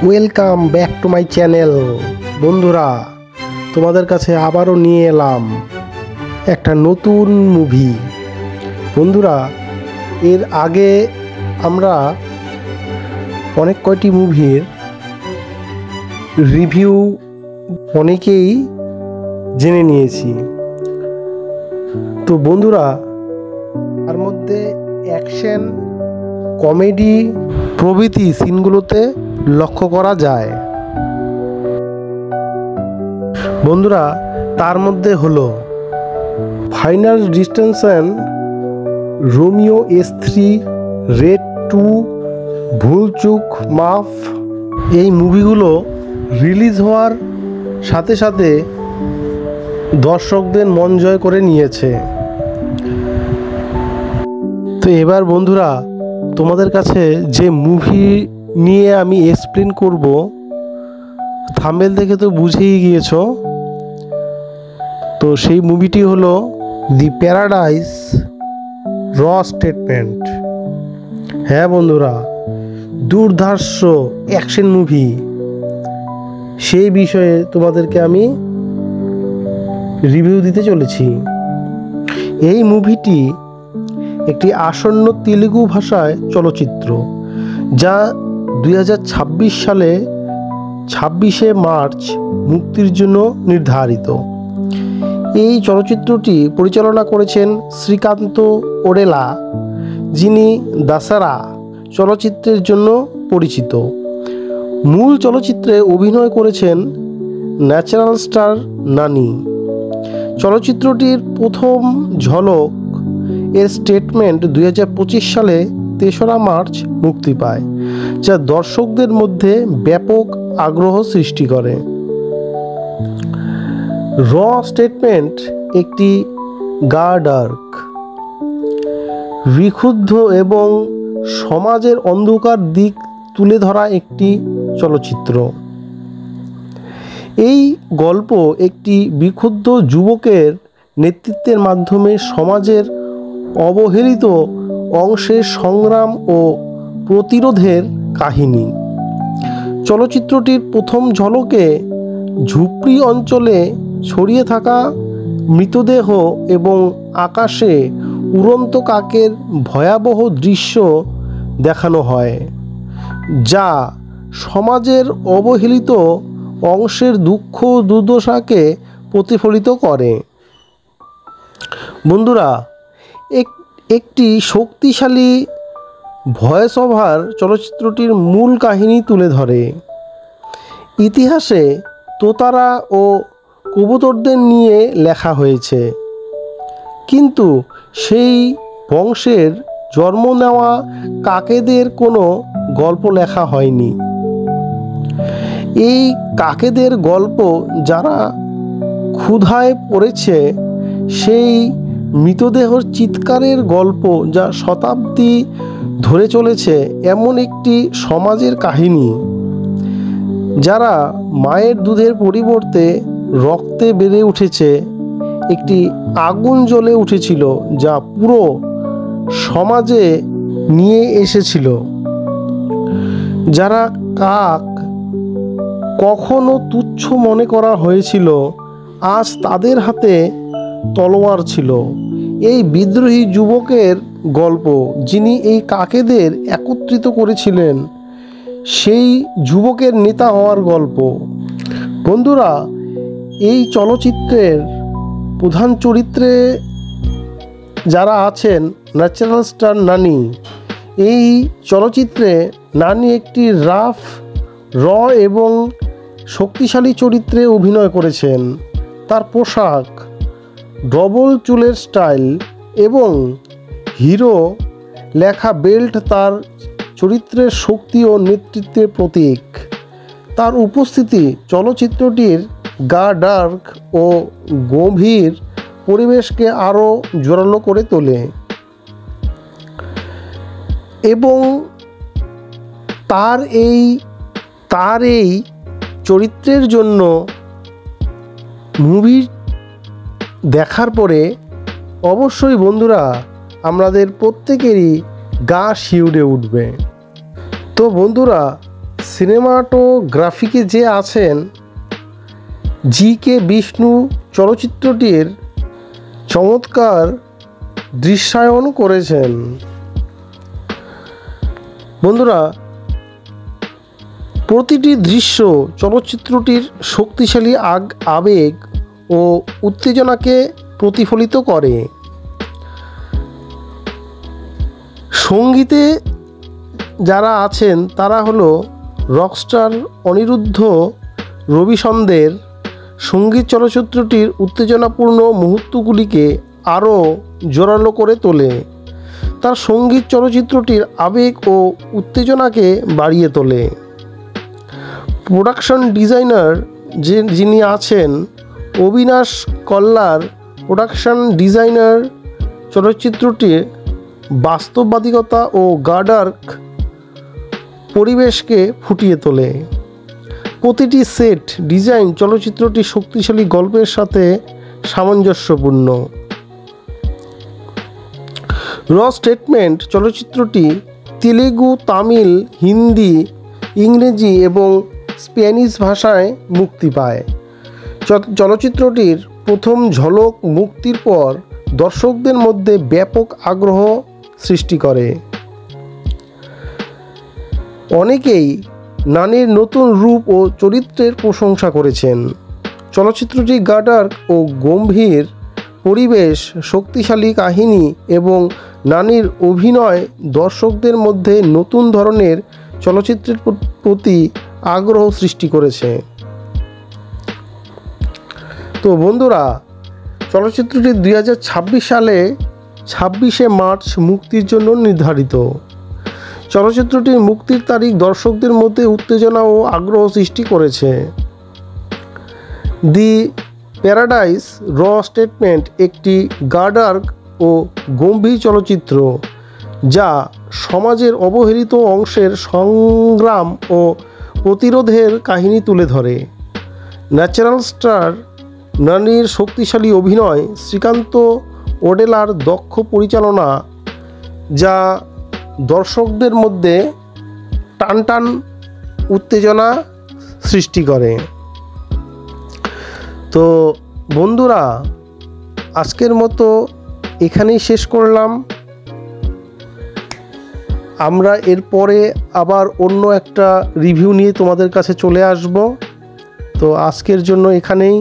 Welcome back to my channel. বন্ধুরা, তোমাদের কাছে আবারও নিয়ে এলাম একটা নতুন মুভি। বন্ধুরা, এর আগে আমরা অনেক কয়টি মুভির রিভিউ অনেকেই জেনে নিয়েছি। তো বন্ধুরা, তার মধ্যে অ্যাকশন, কমেডি প্রভৃতি সিনগুলোতে লক্ষ্য করা যায়। বন্ধুরা, তার মধ্যে হলো final destination, Romeo S3, red 2, ভুল চুক মাফ। এই মুভিগুলো রিলিজ হওয়ার সাথে সাথে দর্শকদের মন জয় করে নিয়েছে। তো এবার বন্ধুরা, তোমাদের কাছে যে মুভি নিয়ে আমি এক্সপ্লেন করব, থাম্বনেল দেখে তো বুঝেই গিয়েছো। তো সেই মুভিটি হলো দি প্যারাডাইস র স্টেটমেন্ট। হ্যাঁ বন্ধুরা, দুর্ধর্ষ অ্যাকশন মুভি, সেই বিষয়ে তোমাদেরকে আমি রিভিউ দিতে চলেছি। এই মুভিটি একটি আসন্ন তেলুগু ভাষায় চলচ্চিত্র, যা 2026 সালে 26শে মার্চ মুক্তির জন্য নির্ধারিত। এই চলচ্চিত্রটি পরিচালনা করেছেন শ্রীকান্ত ওডেলা, যিনি দাসারা চলচ্চিত্রের জন্য পরিচিত। মূল চলচ্চিত্রে অভিনয় করেছেন ন্যাচারাল স্টার নানি। চলচ্চিত্রটির প্রথম ঝলক এর স্টেটমেন্ট 2025 সালে 3রা মার্চ মুক্তি পায়, যা দর্শকদের মধ্যে ব্যাপক আগ্রহ সৃষ্টি করে। র স্টেটমেন্ট একটি ডার্ক, বিক্ষুব্ধ এবং সমাজের অন্ধকার দিক তুলে ধরা একটি চলচ্চিত্র। এই গল্প একটি বিক্ষুব্ধ যুবকের নেতৃত্বের মাধ্যমে সমাজের অবহেলিত অংশের সংগ্রাম ও প্রতিরোধের কাহিনী। চলচ্চিত্রটির প্রথম ঝলকে ঝুপড়ি অঞ্চলে ছড়িয়ে থাকা মৃতদেহ এবং আকাশে উড়ন্ত কাকের ভয়াবহ দৃশ্য দেখানো হয়, যা সমাজের অবহেলিত অংশের দুঃখ দুর্দশাকে প্রতিফলিত করে। বন্ধুরা, একটি শক্তিশালী ভয়েস ওভার চলচ্চিত্রটির মূল কাহিনী তুলে ধরে। ইতিহাসে তোতারা ও কবুতরদের নিয়ে লেখা হয়েছে, কিন্তু সেই বংশের জন্ম নেওয়া কাকেদের কোনো গল্প লেখা হয়নি। এই কাকেদের গল্প যারা ক্ষুধায় পড়েছে, সেই মৃতদেহর চিৎকারের গল্প, যা শতাব্দী ধরে চলেছে এমন একটি সমাজের কাহিনী, যারা মায়ের দুধের পরিবর্তে রক্তে বেড়ে উঠেছে। একটি আগুন জ্বলে উঠেছিল, যা পুরো সমাজে নিয়ে এসেছিল। যারা কাক কখনো তুচ্ছ মনে করা হয়েছিল, আজ তাদের হাতে তলোয়ার ছিল। এই বিদ্রোহী যুবকের গল্প, যিনি এই কাকেদের একত্রিত করেছিলেন, সেই যুবকের নেতা হওয়ার গল্প। বন্ধুরা, এই চলচ্চিত্রের প্রধান চরিত্রে যারা আছেন, ন্যাচারাল স্টার নানি। এই চলচ্চিত্রে নানি একটি রাফ, র এবং শক্তিশালী চরিত্রে অভিনয় করেছেন। তার পোশাক, ডবল চুলের স্টাইল এবং হিরো লেখা বেল্ট তার চরিত্রের শক্তি ও নেতৃত্বের প্রতীক। তার উপস্থিতি চলচ্চিত্রটির ডার্ক ও গভীর পরিবেশকে আরও জোরালো করে তোলে, এবং তার এই চরিত্রের জন্য মুভি দেখার পরে অবশ্যই বন্ধুরা আমাদের প্রত্যেকেরই গা শিউরে উঠবে। তো বন্ধুরা, সিনেমাটোগ্রাফিকে যে আছেন জি.কে. বিষ্ণু চলচ্চিত্রটির চমৎকার দৃশ্যায়ন করেছেন। বন্ধুরা, প্রতিটি দৃশ্য চলচ্চিত্রটির শক্তিশালী আবেগ ও উত্তেজনাকে প্রতিফলিত করে। সঙ্গীতে যারা আছেন তারা হলো রকস্টার অনিরুদ্ধ রবিশন্দের সঙ্গীত চলচ্চিত্রটির উত্তেজনাপূর্ণ মুহূর্তগুলিকে আরও জোরালো করে তোলে। তার সঙ্গীত চলচ্চিত্রটির আবেগ ও উত্তেজনাকে বাড়িয়ে তোলে। প্রোডাকশন ডিজাইনার যিনি আছেন অবিনাশ কল্লার প্রোডাকশন ডিজাইনার চলচ্চিত্রটির বাস্তববাদিকতা ও ডার্ক পরিবেশকে ফুটিয়ে তোলে। প্রতিটি সেট ডিজাইন চলচ্চিত্রটির শক্তিশালী গল্পের সাথে সামঞ্জস্যপূর্ণ। র স্টেটমেন্ট চলচ্চিত্রটি তেলেগু, তামিল, হিন্দি, ইংরেজি এবং স্প্যানিশ ভাষায় মুক্তি পায়। চলচ্চিত্রটির প্রথম ঝলক মুক্তির পর দর্শকদের মধ্যে ব্যাপক আগ্রহ সৃষ্টি করে। অনেকেই নানির নতুন রূপ ও চরিত্রের প্রশংসা করেছেন। চলচ্চিত্রটি ডার্ক ও গম্ভীর পরিবেশ, শক্তিশালী কাহিনী এবং নানির অভিনয় দর্শকদের মধ্যে নতুন ধরনের চলচ্চিত্রের প্রতি আগ্রহ সৃষ্টি করেছে। তো বন্ধুরা, চলচ্চিত্রটি 2026 সালে 26শে মার্চ মুক্তির জন্য নির্ধারিত। চলচ্চিত্রটির মুক্তির তারিখ দর্শকদের মধ্যে উত্তেজনা ও আগ্রহ সৃষ্টি করেছে। দি প্যারাডাইস র স্টেটমেন্ট একটি ডার্ক ও গম্ভীর চলচ্চিত্র যা সমাজের অবহেলিত অংশের সংগ্রাম ও প্রতিরোধের কাহিনী তুলে ধরে। ন্যাচারাল স্টার নানির শক্তিশালী অভিনয়, শ্রীকান্ত ওডেলার দক্ষ পরিচালনা যা দর্শকদের মধ্যে টানটান উত্তেজনা সৃষ্টি করে। তো বন্ধুরা, আজকের মতো এখানেই শেষ করলাম। আমরা এরপরে আবার অন্য একটা রিভিউ নিয়ে তোমাদের কাছে চলে আসব। তো আজকের জন্য এখানেই।